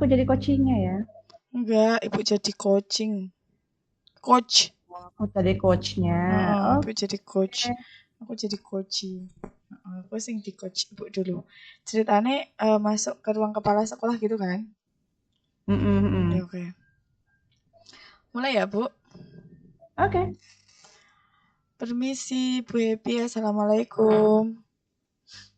aku jadi coachingnya ya. Enggak, Ibu jadi coach. Oh, aku jadi coachnya. Heeh, Ibu Oke. jadi coach. Aku jadi coaching. Heeh, aku sing di coach Ibu dulu. Ceritanya masuk ke ruang kepala sekolah gitu kan? Ya, Mm-mm-mm. oke. Mulai ya, Bu. Oke. Permisi, Bu Happy. Assalamualaikum.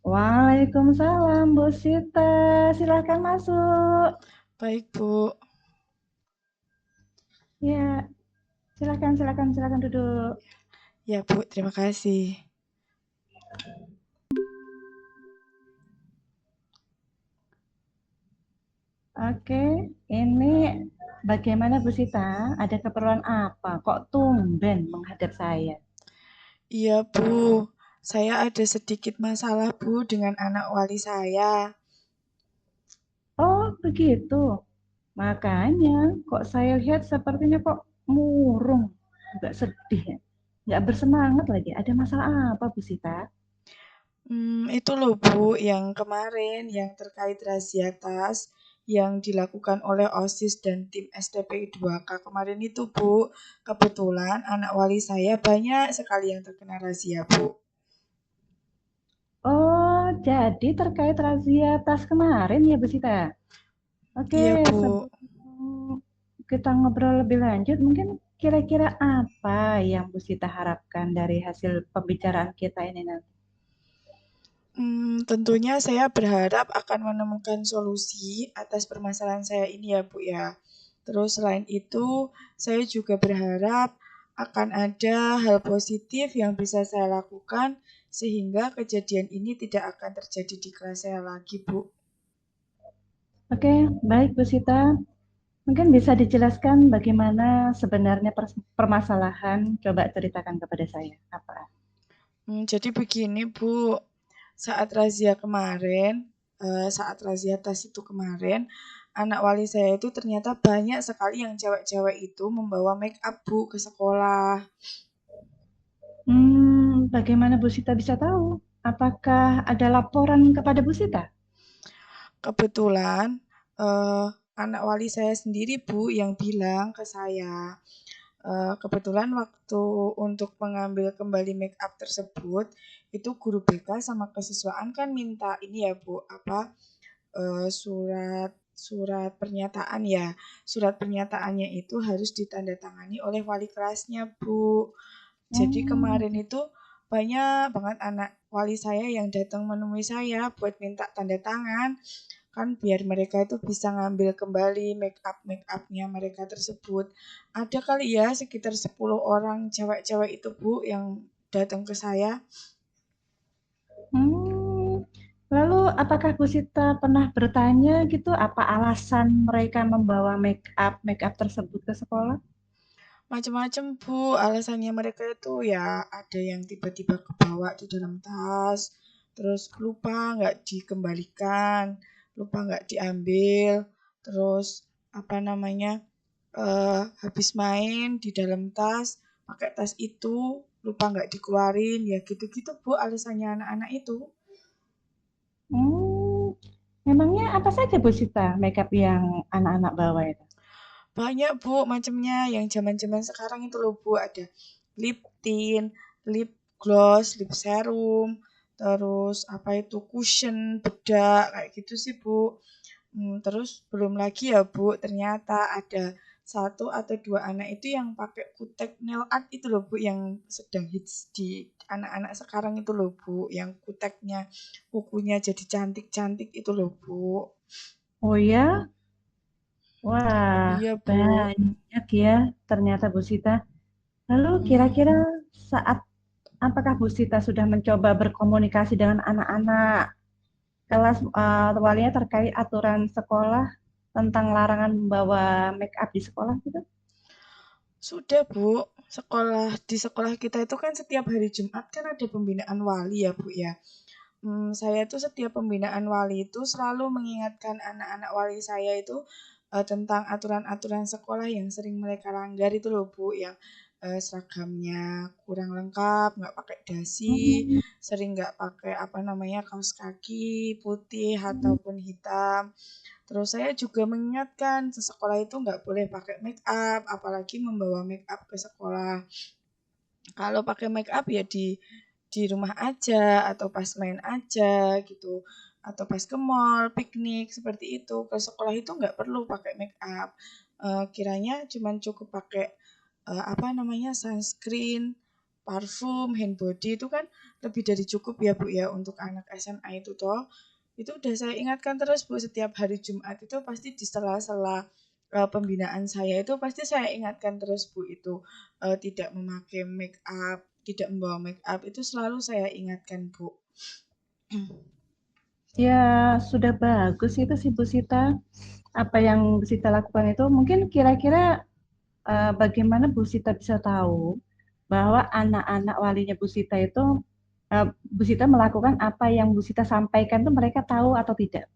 Waalaikumsalam, Bu Sita. Silakan masuk. Baik, Bu. Ya, silakan duduk. Ya, Bu, terima kasih. Oke, ini bagaimana Bu Sita? Ada keperluan apa? Kok tumben menghadap saya? Iya, Bu. Saya ada sedikit masalah, Bu, dengan anak wali saya. Oh, begitu. Makanya kok saya lihat sepertinya kok murung, agak sedih ya. Nggak bersemangat lagi. Ada masalah apa, Bu Sita? Itu loh Bu, yang kemarin yang terkait razia tas yang dilakukan oleh OSIS dan tim STPI 2K kemarin itu Bu, kebetulan anak wali saya banyak sekali yang terkena razia Bu. Oh, jadi terkait razia tas kemarin ya, Bu Sita? Oke, Iya Bu. sebelum kita ngobrol lebih lanjut, mungkin kira-kira apa yang Bu Sita harapkan dari hasil pembicaraan kita ini nanti? Tentunya saya berharap akan menemukan solusi atas permasalahan saya ini ya Bu ya. Terus selain itu, saya juga berharap akan ada hal positif yang bisa saya lakukan sehingga kejadian ini tidak akan terjadi di kelas saya lagi, Bu. Oke, baik Bu Sita. Mungkin bisa dijelaskan bagaimana sebenarnya permasalahan? Coba ceritakan kepada saya. Apa? Jadi begini, Bu. Saat razia tas itu kemarin, anak wali saya itu ternyata banyak sekali yang cewek-cewek itu membawa make up, Bu, ke sekolah. Bagaimana Bu Sita bisa tahu? Apakah ada laporan kepada Bu Sita? Kebetulan anak wali saya sendiri Bu yang bilang ke saya, kebetulan waktu untuk mengambil kembali make up tersebut itu guru BK sama kesiswaan kan minta ini ya Bu, apa surat surat pernyataan ya. Surat pernyataannya itu harus ditandatangani oleh wali kelasnya Bu. Jadi Hmm, kemarin itu banyak banget anak wali saya yang datang menemui saya buat minta tanda tangan kan biar mereka itu bisa ngambil kembali make upnya mereka tersebut. Ada kali ya sekitar 10 orang cewek-cewek itu Bu yang datang ke saya. hmm. Lalu apakah Bu Sita pernah bertanya gitu apa alasan mereka membawa make up tersebut ke sekolah? Macam-macam Bu, alasannya mereka itu ya ada yang tiba-tiba kebawa di dalam tas, terus lupa nggak dikembalikan, lupa nggak diambil, terus apa namanya habis main di dalam tas, pakai tas itu lupa nggak dikeluarin, ya gitu-gitu Bu alasannya anak-anak itu. Hmm, memangnya apa saja Bu Sita make up yang anak-anak bawa itu? Banyak Bu macamnya yang zaman-zaman sekarang itu loh Bu ada lip tint, lip gloss, lip serum, terus apa itu cushion, bedak kayak gitu sih Bu. Terus belum lagi ya Bu ternyata ada satu atau dua anak itu yang pakai kutek nail art itu loh Bu yang sedang hits di anak-anak sekarang itu loh Bu yang kuteknya kukunya jadi cantik-cantik itu loh Bu. Oh ya, wah Iya Bu. banyak ya ternyata Bu Sita. Lalu Mm-mm. kira-kira saat apakah Bu Sita sudah mencoba berkomunikasi dengan anak-anak kelas walinya terkait aturan sekolah tentang larangan membawa make up di sekolah gitu? Sudah Bu, di sekolah kita itu kan setiap hari Jumat kan ada pembinaan wali ya Bu ya. Saya tuh setiap pembinaan wali itu selalu mengingatkan anak-anak wali saya itu tentang aturan-aturan sekolah yang sering mereka langgar itu loh Bu, yang seragamnya kurang lengkap, nggak pakai dasi, Hmm. sering nggak pakai apa namanya kaos kaki putih ataupun hitam. Terus saya juga mengingatkan sekolah itu nggak boleh pakai make up, apalagi membawa make up ke sekolah. Kalau pakai make up ya di rumah aja atau pas main aja gitu atau pas ke mall, piknik seperti itu. Ke sekolah itu nggak perlu pakai make up. Kiranya cuman cukup pakai apa namanya sunscreen, parfum, hand body itu kan lebih dari cukup ya Bu ya untuk anak SMA itu toh. Itu udah saya ingatkan terus Bu setiap hari Jumat itu pasti di sela-sela pembinaan saya itu pasti saya ingatkan terus Bu itu tidak memakai make up, tidak membawa make up itu selalu saya ingatkan Bu. Ya, sudah bagus itu sih Bu Sita. Apa yang Bu Sita lakukan itu mungkin kira-kira bagaimana Bu Sita bisa tahu bahwa anak-anak walinya Bu Sita itu Bu Sita melakukan apa yang Bu Sita sampaikan itu mereka tahu atau tidak?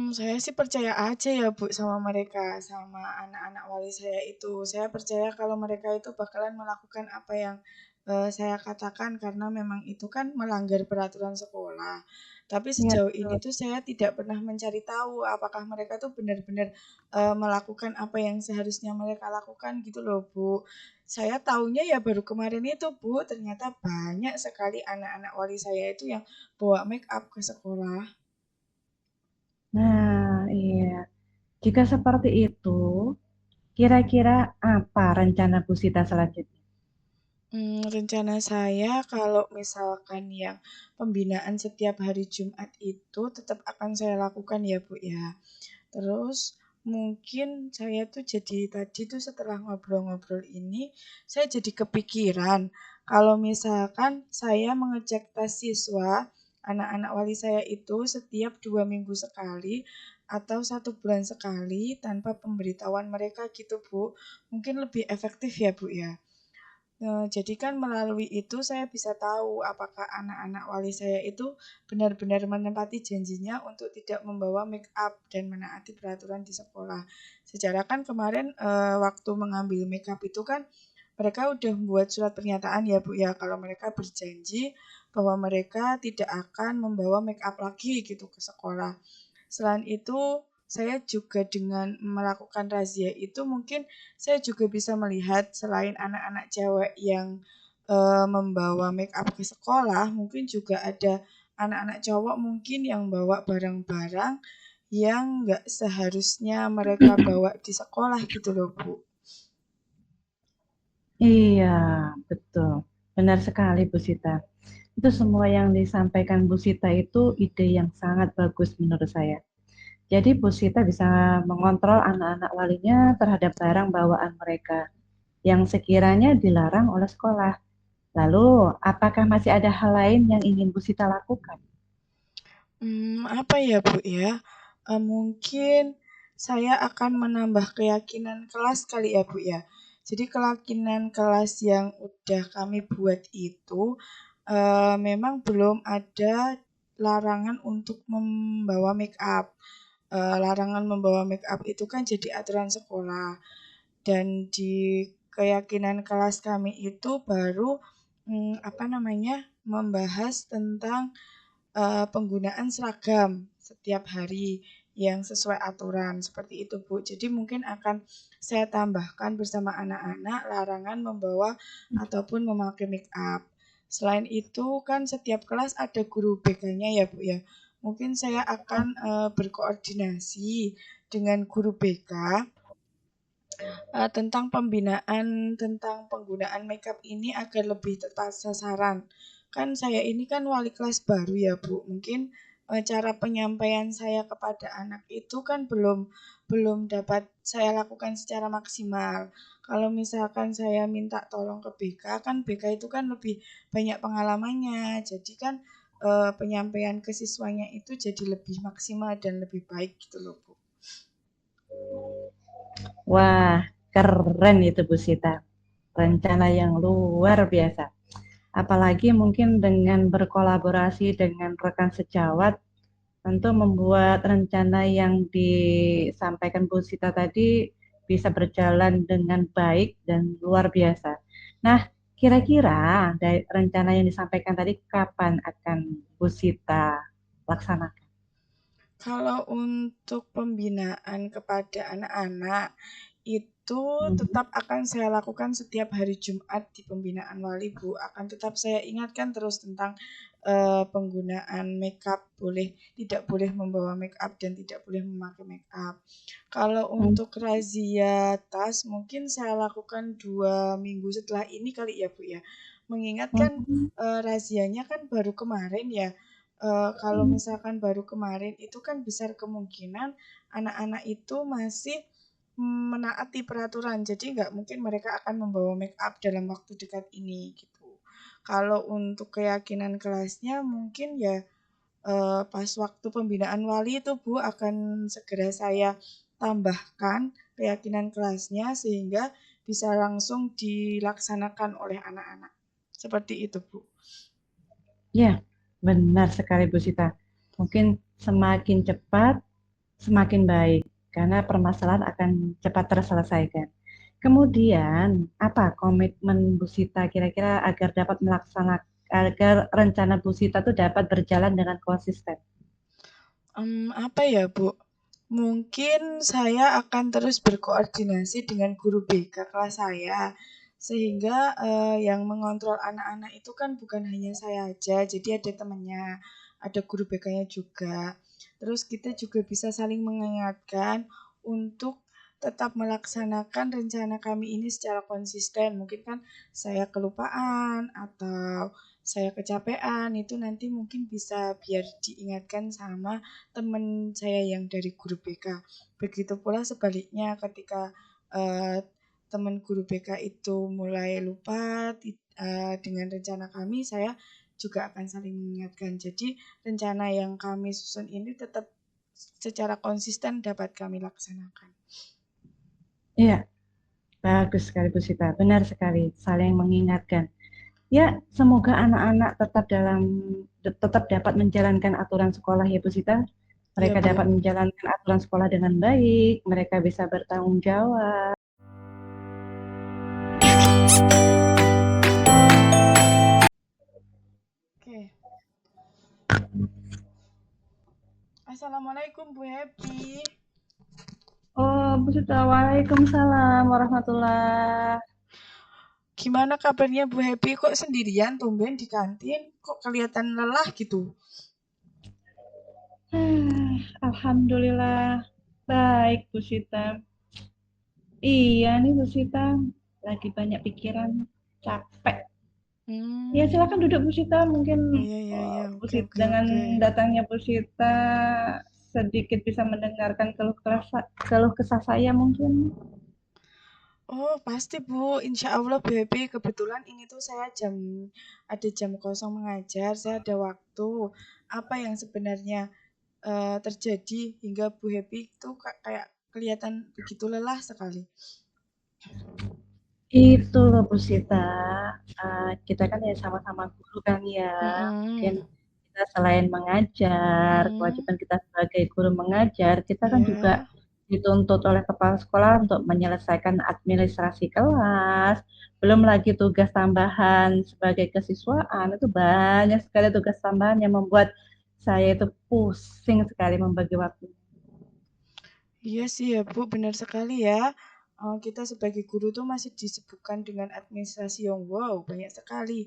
Saya sih percaya aja ya Bu sama mereka, sama anak-anak wali saya itu. Saya percaya kalau mereka itu bakalan melakukan apa yang saya katakan karena memang itu kan melanggar peraturan sekolah. Tapi Iya, sejauh ini betul. tuh saya tidak pernah mencari tahu apakah mereka tuh benar-benar melakukan apa yang seharusnya mereka lakukan gitu loh Bu. Saya taunya ya baru kemarin itu Bu, ternyata banyak sekali anak-anak wali saya itu yang bawa make up ke sekolah. Nah, iya. Jika seperti itu, kira-kira apa rencana Bu Sita selanjutnya? Rencana saya kalau misalkan yang pembinaan setiap hari Jumat itu tetap akan saya lakukan ya Bu ya. Terus mungkin saya tuh jadi tadi tuh setelah ngobrol-ngobrol ini, saya jadi kepikiran kalau misalkan saya mengecek tes siswa anak-anak wali saya itu setiap 2 minggu sekali atau 1 bulan sekali tanpa pemberitahuan mereka gitu Bu. Mungkin lebih efektif ya Bu ya. Jadi kan melalui itu saya bisa tahu apakah anak-anak wali saya itu benar-benar menepati janjinya untuk tidak membawa make up dan menaati peraturan di sekolah. Secara kan kemarin waktu mengambil make up itu kan mereka udah membuat surat pernyataan ya Bu ya kalau mereka berjanji bahwa mereka tidak akan membawa make up lagi gitu ke sekolah. Selain itu, saya juga dengan melakukan razia itu mungkin saya juga bisa melihat selain anak-anak cewek yang membawa make up ke sekolah, mungkin juga ada anak-anak cowok mungkin yang bawa barang-barang yang nggak seharusnya mereka bawa di sekolah gitu loh Bu. Iya, betul. Benar sekali Bu Sita. Itu semua yang disampaikan Bu Sita itu ide yang sangat bagus menurut saya. Jadi Bu Sita bisa mengontrol anak-anak walinya terhadap barang bawaan mereka yang sekiranya dilarang oleh sekolah. Lalu, apakah masih ada hal lain yang ingin Bu Sita lakukan? Apa ya Bu ya? Mungkin saya akan menambah keyakinan kelas kali ya Bu ya. Jadi keyakinan kelas yang udah kami buat itu memang belum ada larangan untuk membawa make up. Larangan membawa make up itu kan jadi aturan sekolah dan di keyakinan kelas kami itu baru apa namanya membahas tentang penggunaan seragam setiap hari yang sesuai aturan seperti itu Bu. Jadi mungkin akan saya tambahkan bersama anak-anak larangan membawa ataupun memakai make up. Selain itu kan setiap kelas ada guru BK-nya ya Bu ya. Mungkin saya akan berkoordinasi dengan guru BK tentang pembinaan tentang penggunaan makeup ini agar lebih tepat sasaran. Kan saya ini kan wali kelas baru ya Bu. Mungkin cara penyampaian saya kepada anak itu kan belum dapat saya lakukan secara maksimal. Kalau misalkan saya minta tolong ke BK, kan BK itu kan lebih banyak pengalamannya. Jadi kan penyampaian ke siswanya itu jadi lebih maksimal dan lebih baik gitu loh Bu. Wah, keren itu Bu Sita. Rencana yang luar biasa. Apalagi mungkin dengan berkolaborasi dengan rekan sejawat, tentu membuat rencana yang disampaikan Bu Sita tadi bisa berjalan dengan baik dan luar biasa. Nah, kira-kira dari rencana yang disampaikan tadi kapan akan Bu Sita laksanakan? Kalau untuk pembinaan kepada anak-anak, itu Mhm. tetap akan saya lakukan setiap hari Jumat di pembinaan wali, Bu. Akan tetap saya ingatkan terus tentang penggunaan makeup, tidak boleh membawa makeup dan tidak boleh memakai makeup. Kalau Mhm. untuk razia tas, mungkin saya lakukan 2 minggu setelah ini kali ya, Bu ya. Mengingatkan Mhm. razianya kan baru kemarin ya. Kalau misalkan baru kemarin itu kan besar kemungkinan anak-anak itu masih menaati peraturan, jadi nggak mungkin mereka akan membawa make up dalam waktu dekat ini gitu. Kalau untuk keyakinan kelasnya mungkin ya pas waktu pembinaan wali itu Bu akan segera saya tambahkan keyakinan kelasnya sehingga bisa langsung dilaksanakan oleh anak-anak. Seperti itu Bu. Ya, benar sekali Bu Sita. Mungkin semakin cepat, semakin baik, karena permasalahan akan cepat terselesaikan. Kemudian, apa komitmen Bu Sita kira-kira agar dapat melaksanakan, agar rencana Bu Sita itu dapat berjalan dengan konsisten? Apa ya, Bu? Mungkin saya akan terus berkoordinasi dengan guru BK kelas saya, sehingga yang mengontrol anak-anak itu kan bukan hanya saya aja, jadi ada temannya, ada guru BK-nya juga. Terus kita juga bisa saling mengingatkan untuk tetap melaksanakan rencana kami ini secara konsisten. Mungkin kan saya kelupaan atau saya kecapean, itu nanti mungkin bisa biar diingatkan sama teman saya yang dari guru BK. Begitu pula sebaliknya ketika teman guru BK itu mulai lupa dengan rencana kami, saya juga akan saling mengingatkan. Jadi rencana yang kami susun ini tetap secara konsisten dapat kami laksanakan. Iya, bagus sekali Bu Sita, benar sekali, saling mengingatkan. Ya, semoga anak-anak tetap dapat menjalankan aturan sekolah ya Bu Sita. Iya, Mereka Bu. dapat menjalankan aturan sekolah dengan baik, mereka bisa bertanggung jawab. Oke. Assalamualaikum Bu Happy. Oh, Bu Sita, Waalaikumsalam warahmatullah. Gimana kabarnya Bu Happy? Kok sendirian tumben di kantin? Kok kelihatan lelah gitu? Alhamdulillah, baik Bu Sita. Iya nih Bu Sita, lagi banyak pikiran, capek. Ya silakan Hmm. duduk Bu Sita, mungkin Oh iya iya iya. Bu Oke Sita, oke dengan oke. datangnya Bu Sita sedikit bisa mendengarkan keluh kesah saya mungkin. Oh pasti Bu. Insya Allah Bu Happy. Kebetulan ini tuh saya ada jam kosong mengajar. Saya ada waktu. Apa yang sebenarnya terjadi hingga Bu Happy itu kayak kelihatan begitu lelah sekali. Itu loh Bu Sita, kita kan ya sama-sama guru kan ya, mungkin Mm-mm. kita selain mengajar, Mm-mm. kewajiban kita sebagai guru mengajar, kita kan juga Iya. dituntut oleh kepala sekolah untuk menyelesaikan administrasi kelas, belum lagi tugas tambahan sebagai kesiswaan, itu banyak sekali tugas tambahan yang membuat saya itu pusing sekali membagi waktu. Iya sih ya Bu, benar sekali ya. Kita sebagai guru tuh masih disibukkan dengan administrasi yang wow, banyak sekali.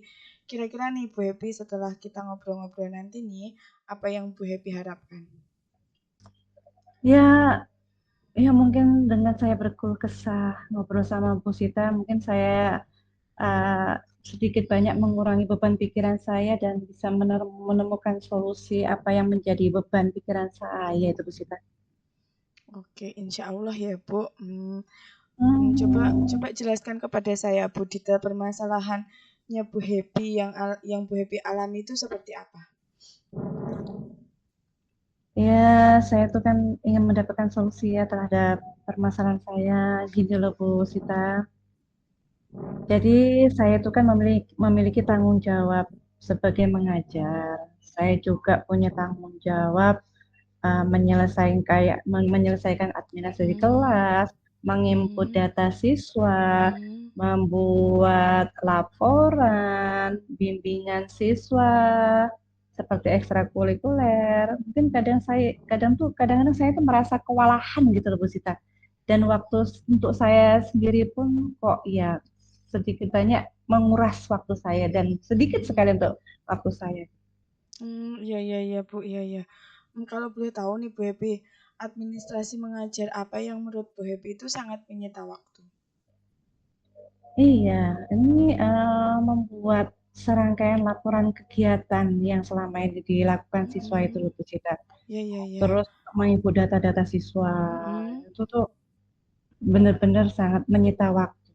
Kira-kira nih Bu Happy setelah kita ngobrol-ngobrol nanti nih, apa yang Bu Happy harapkan? Ya, ya mungkin dengan saya berkeluh kesah ngobrol sama Bu Sita, mungkin saya uh, sedikit banyak mengurangi beban pikiran saya dan bisa menemukan solusi apa yang menjadi beban pikiran saya itu Bu Sita. Oke, insya Allah ya Bu. Coba Hmm, coba jelaskan kepada saya Bu, detail permasalahannya Bu Happy yang Bu Happy alami itu seperti apa? ya saya tuh kan ingin mendapatkan solusi ya terhadap permasalahan saya gini loh Bu Sita. Jadi saya itu kan memiliki tanggung jawab sebagai mengajar. Saya juga punya tanggung jawab menyelesaikan administrasi Hmm, kelas, menginput Hmm. data siswa, Hmm. membuat laporan, bimbingan siswa, seperti ekstrakurikuler. Mungkin kadang-kadang saya tuh merasa kewalahan gitu loh Bu Sita. Dan waktu untuk saya sendiri pun kok ya sedikit banyak menguras waktu saya dan sedikit Hmm. sekali untuk waktu saya. Iya iya iya Bu, iya iya. Kalau boleh tahu nih Bu Happy, administrasi mengajar apa yang menurut Bu Happy itu sangat menyita waktu? Iya, ini membuat serangkaian laporan kegiatan yang selama ini dilakukan siswa itu Hmm. loh Bu Cita. Iya iya iya. Terus menginput data-data siswa Hmm. itu tuh benar-benar sangat menyita waktu.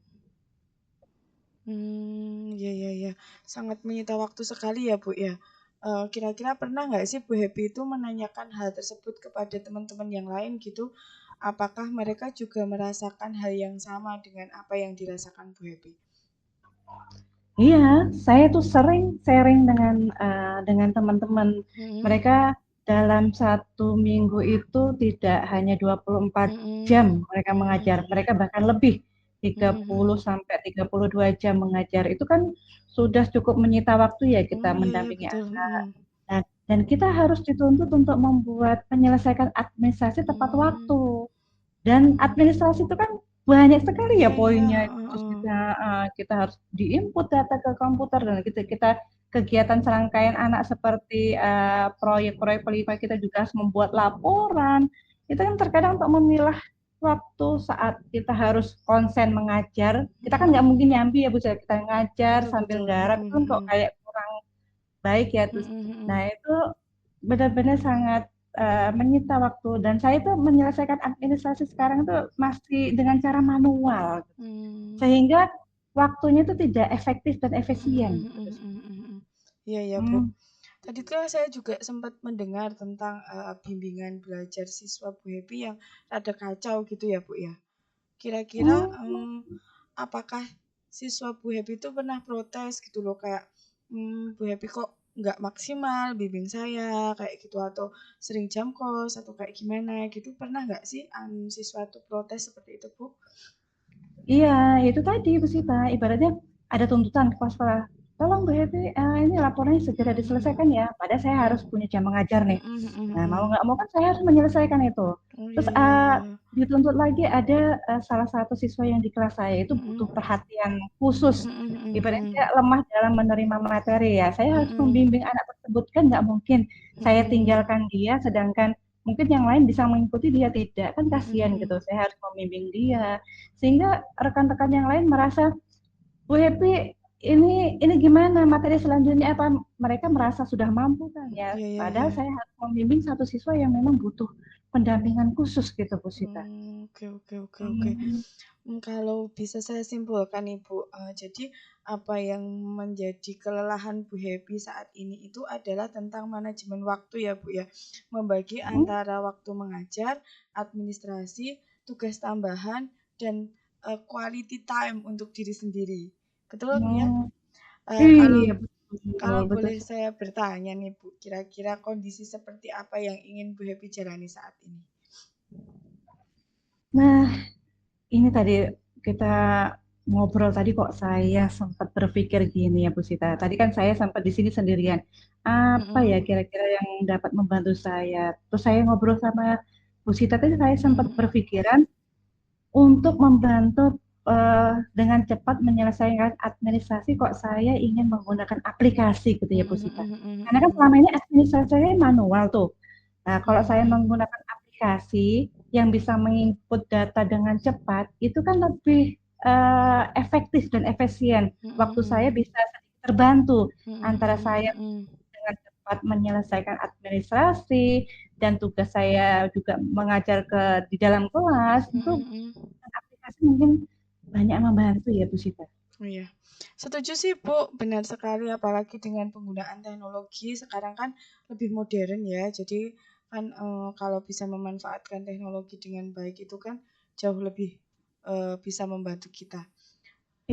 Iya iya iya. Sangat menyita waktu sekali ya Bu ya. Kira-kira pernah nggak sih Bu Happy itu menanyakan hal tersebut kepada teman-teman yang lain gitu? Apakah mereka juga merasakan hal yang sama dengan apa yang dirasakan Bu Happy? Iya, saya tuh sering sharing dengan teman-teman. Hmm. Mereka dalam satu minggu itu tidak hanya 24 Hmm. jam mereka Hmm. mengajar, mereka bahkan lebih tiga Hmm. puluh Hmm. sampai 32 jam mengajar. Itu kan sudah cukup menyita waktu ya kita Iya iya mendampingi betul. anak. Nah, dan kita harus dituntut untuk menyelesaikan administrasi tepat Hmm. waktu. Dan administrasi itu kan banyak sekali ya Iya iya. poinnya. Terus kita harus diinput data ke komputer dan kita kegiatan serangkaian anak seperti proyek-proyek pelipah kita juga harus membuat laporan. Itu kan terkadang untuk memilah waktu saat kita harus konsen mengajar. Kita kan nggak Hmm. mungkin nyambi ya Bu, kita ngajar Betul sambil betul. garap itu kan kok kayak kurang baik ya terus. Nah Hmm. itu benar-benar sangat menyita waktu dan saya itu menyelesaikan administrasi sekarang itu masih dengan cara manual Hmm. sehingga waktunya itu tidak efektif dan efisien. Iya ya Bu. Hmm. Tadi tuh saya juga sempat mendengar tentang bimbingan belajar siswa Bu Happy yang rada kacau gitu ya Bu ya. Kira-kira Hmm. apakah siswa Bu Happy itu pernah protes gitu loh kayak Bu Happy kok nggak maksimal bimbing saya kayak gitu atau sering jam kos atau kayak gimana gitu pernah nggak sih siswa tuh protes seperti itu Bu? Iya, itu tadi Bu Sita, ibaratnya ada tuntutan kepala sekolah. Tolong Bu Happy, ini laporannya segera Mm-mm. diselesaikan ya. Padahal saya harus Mm. punya jam mengajar nih. Mm-mm, Nah, mau mm-mm. nggak mau kan saya harus menyelesaikan itu. Oh Terus iya iya iya. dituntut lagi ada salah satu siswa yang di kelas saya itu Mm-mm. butuh perhatian khusus. Mm-mm, mm-mm. Ibaratnya lemah dalam menerima materi ya. Saya harus Mm-mm. membimbing anak tersebut kan nggak mungkin saya Mm-mm. tinggalkan dia, sedangkan mungkin yang lain bisa mengikuti dia tidak kan kasihan Mm-mm. gitu. Saya harus membimbing dia sehingga rekan-rekan yang lain merasa Bu Happy ini gimana materi selanjutnya apa mereka merasa sudah mampu kan ya Iya iya padahal iya. saya harus membimbing satu siswa yang memang butuh pendampingan khusus gitu Bu Sita. Oke oke oke oke. Hmm. Kalau bisa saya simpulkan Ibu, jadi apa yang menjadi kelelahan Bu Happy saat ini itu adalah tentang manajemen waktu ya Bu ya. Membagi Hmm. antara waktu mengajar, administrasi, tugas tambahan, dan quality time untuk diri sendiri. Betul ya? Hmm. Kalau Iya betul kalau betul. boleh saya bertanya nih Bu, kira-kira kondisi seperti apa yang ingin Bu Happy jalani saat ini? Nah ini tadi kita ngobrol tadi kok saya sempat berpikir gini ya Bu Sita. Tadi kan saya sempat di sini sendirian. Apa ya Mm-mm. kira-kira yang dapat membantu saya? Terus saya ngobrol sama Bu Sita tadi saya sempat Mm-mm. berpikiran untuk membantu dengan cepat menyelesaikan administrasi kok saya ingin menggunakan aplikasi gitu ya Bu Mm-mm. Sita. Karena kan Mm-mm. selama ini administrasi saya manual tuh. Nah, kalau saya Mm-mm. menggunakan aplikasi yang bisa menginput data dengan cepat, itu kan lebih efektif dan efisien. Waktu saya Mm-mm. bisa sedikit terbantu antara saya Mm-mm. dengan cepat menyelesaikan administrasi dan tugas saya juga mengajar di dalam kelas, itu Mm-mm. aplikasi mungkin banyak membantu ya Bu Sita. Iya, setuju sih Bu, benar sekali apalagi dengan penggunaan teknologi sekarang kan lebih modern ya. Jadi kan kalau bisa memanfaatkan teknologi dengan baik itu kan jauh lebih bisa membantu kita.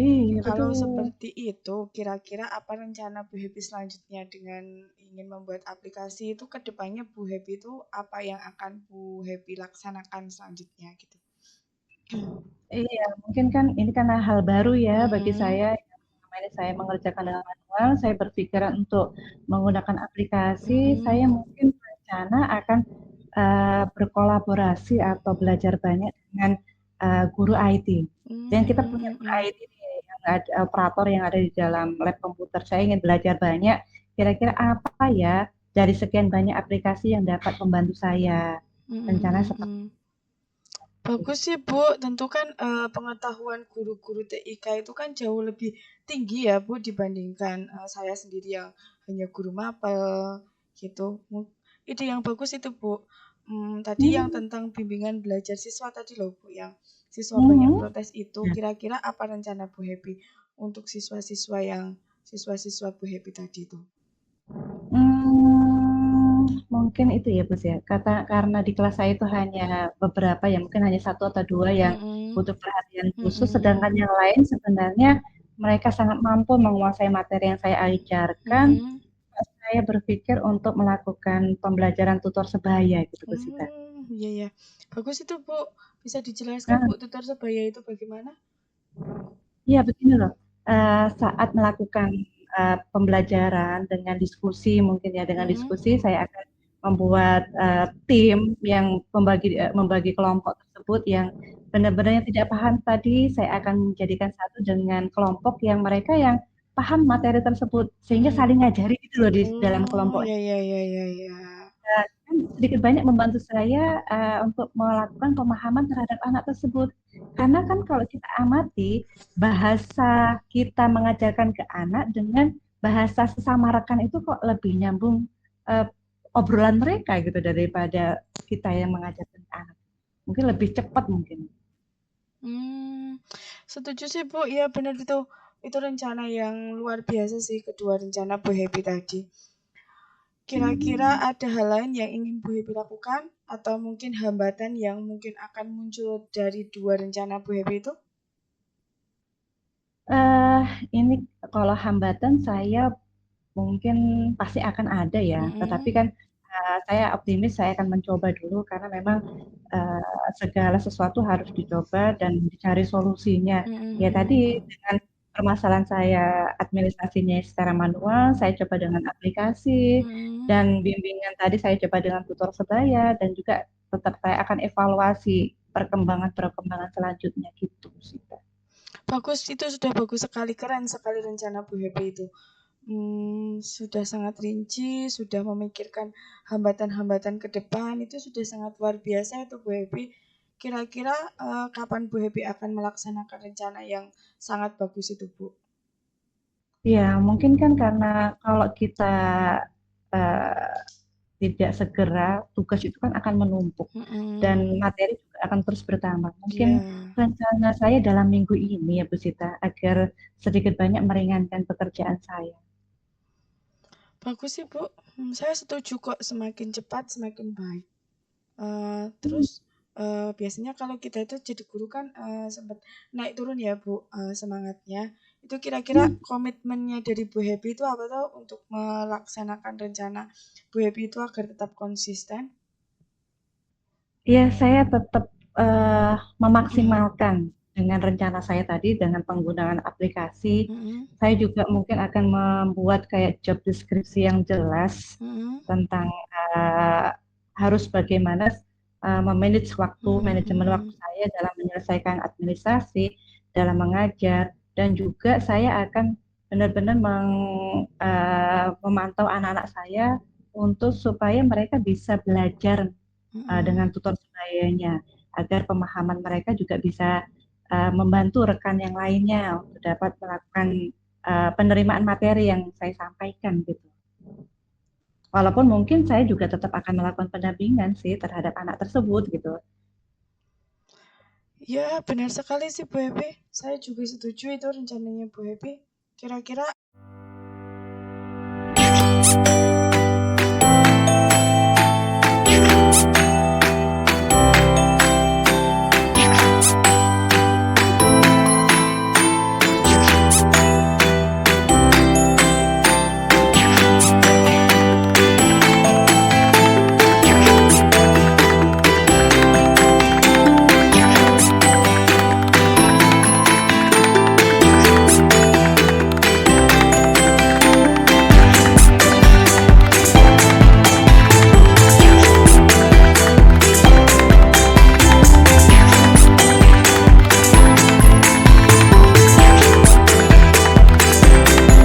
Iya Kalau betul. seperti itu, kira-kira apa rencana Bu Happy selanjutnya dengan ingin membuat aplikasi itu ke depannya Bu Happy itu apa yang akan Bu Happy laksanakan selanjutnya gitu? Iya, mungkin kan ini karena hal baru ya bagi Mm-mm. saya, yang selama ini saya mengerjakan dengan manual, saya berpikiran untuk menggunakan aplikasi, saya Mm-mm. mungkin berencana akan berkolaborasi atau belajar banyak dengan guru IT. Dan kita punya guru Mm-mm. IT nih, yang ada operator yang ada di dalam lab komputer. Saya ingin belajar banyak, kira-kira apa ya dari sekian banyak aplikasi yang dapat membantu saya. Rencana seperti Mm-mm. Bagus sih Bu, tentu kan pengetahuan guru-guru TIK itu kan jauh lebih tinggi ya Bu dibandingkan saya sendiri yang hanya guru mapel gitu. Ide yang bagus itu Bu. Tadi yang itu. tentang bimbingan belajar siswa tadi loh Bu, yang siswa banyak Mhm. protes itu, kira-kira apa rencana Bu Happy untuk siswa-siswa Bu Happy tadi itu? Mungkin itu ya, Bus ya. Karena di kelas saya itu hanya beberapa ya, mungkin hanya satu atau dua yang Mm-mm. butuh perhatian khusus, Mm-mm. sedangkan yang lain sebenarnya mereka sangat mampu menguasai materi yang saya ajarkan. Mm-mm. Saya berpikir untuk melakukan pembelajaran tutor sebaya gitu, Bu Sita. Iya ya. Bagus itu, Bu. Bisa dijelaskan, Nah, Bu, tutor sebaya itu bagaimana? iya begini loh, saat melakukan pembelajaran dengan diskusi, mungkin ya dengan Mm-mm. diskusi saya akan membuat tim yang membagi kelompok tersebut yang benar-benar yang tidak paham tadi, saya akan menjadikan satu dengan kelompok yang mereka yang paham materi tersebut, sehingga Mm-mm. saling ngajari gitu loh di dalam Oh, kelompok. ya ya ya ya ya. Kan sedikit banyak membantu saya untuk melakukan pemahaman terhadap anak tersebut. Karena kan kalau kita amati bahasa kita mengajarkan ke anak dengan bahasa sesama rekan itu kok lebih nyambung eh, obrolan mereka gitu daripada kita yang mengajarkan ke anak. Mungkin lebih cepat mungkin. Hmm, setuju sih, Bu. Iya, benar itu. Itu rencana yang luar biasa sih, kedua rencana Bu Happy tadi. Kira-kira ada hal lain yang ingin Bu Happy lakukan? Atau mungkin hambatan yang mungkin akan muncul dari dua rencana Bu Happy itu? eh ini kalau hambatan saya mungkin pasti akan ada ya, tetapi Mm-mm. kan saya optimis saya akan mencoba dulu karena memang segala sesuatu harus dicoba dan dicari solusinya. Ya tadi Mm-mm. dengan permasalahan saya administrasinya secara manual, saya coba dengan aplikasi Mm-mm. dan bimbingan tadi saya coba dengan tutor sebaya dan juga tetap saya akan evaluasi perkembangan-perkembangan selanjutnya gitu sih. Bagus, itu sudah bagus sekali, keren sekali rencana Bu Happy itu. Sudah sangat rinci, sudah memikirkan hambatan-hambatan ke depan, itu sudah sangat luar biasa itu Bu Happy. Kira-kira kapan Bu Happy akan melaksanakan rencana yang sangat bagus itu Bu? Ya, mungkin kan karena kalau kita eh, tidak segera, tugas itu kan akan menumpuk dan Mm-mm. materi juga akan terus bertambah. Mungkin Iya, rencana saya dalam minggu ini ya Bu Sita, agar sedikit banyak meringankan pekerjaan saya. bagus sih Bu. Saya setuju kok, semakin cepat semakin baik. Terus biasanya kalau kita itu jadi guru kan sempat naik turun ya Bu semangatnya. Itu kira-kira komitmennya dari Bu Happy itu apa tuh untuk melaksanakan rencana Bu Happy itu agar tetap konsisten? Ya, saya tetap memaksimalkan dengan rencana saya tadi dengan penggunaan aplikasi. Mm-mm. Saya juga mungkin akan membuat kayak job deskripsi yang jelas Mm-mm. tentang harus bagaimana memanage waktu, Mm-mm. manajemen waktu Mm-mm. saya dalam menyelesaikan administrasi, dalam mengajar, dan juga saya akan benar-benar memantau anak-anak saya untuk supaya mereka bisa belajar dengan Mm-mm. tutor sebayanya agar pemahaman mereka juga bisa membantu rekan yang lainnya untuk dapat melakukan penerimaan materi yang saya sampaikan gitu. Walaupun mungkin saya juga tetap akan melakukan pendampingan sih terhadap anak tersebut gitu. Ya, benar sekali sih Bu Happy. Saya juga setuju itu rencananya Bu Happy. Kira-kira